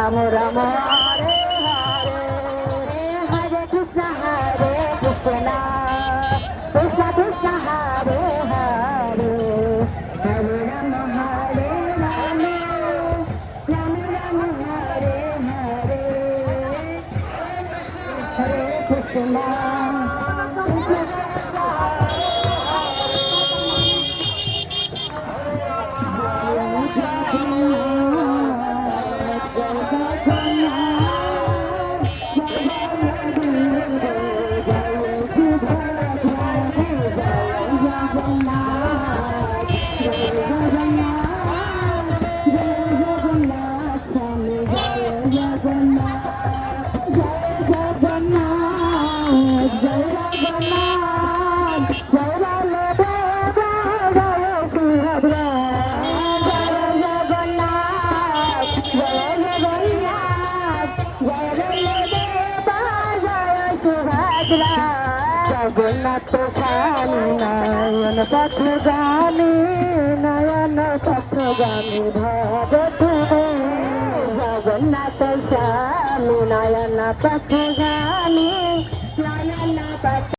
রাম রাম হরে হরে হরে কৃষ্ণ কৃষ্ণ কৃষ্ণ হরে হরে হরে রাম হরে রাম রাম রাম হরে হরে হরে কৃষ্ণ জগন্নাথ স্বামী নয়ন পথগামী নয়ন পথগামী ভব তুমি জগন্নাথ স্বামী নয়ন পথগামী নয়ন পথ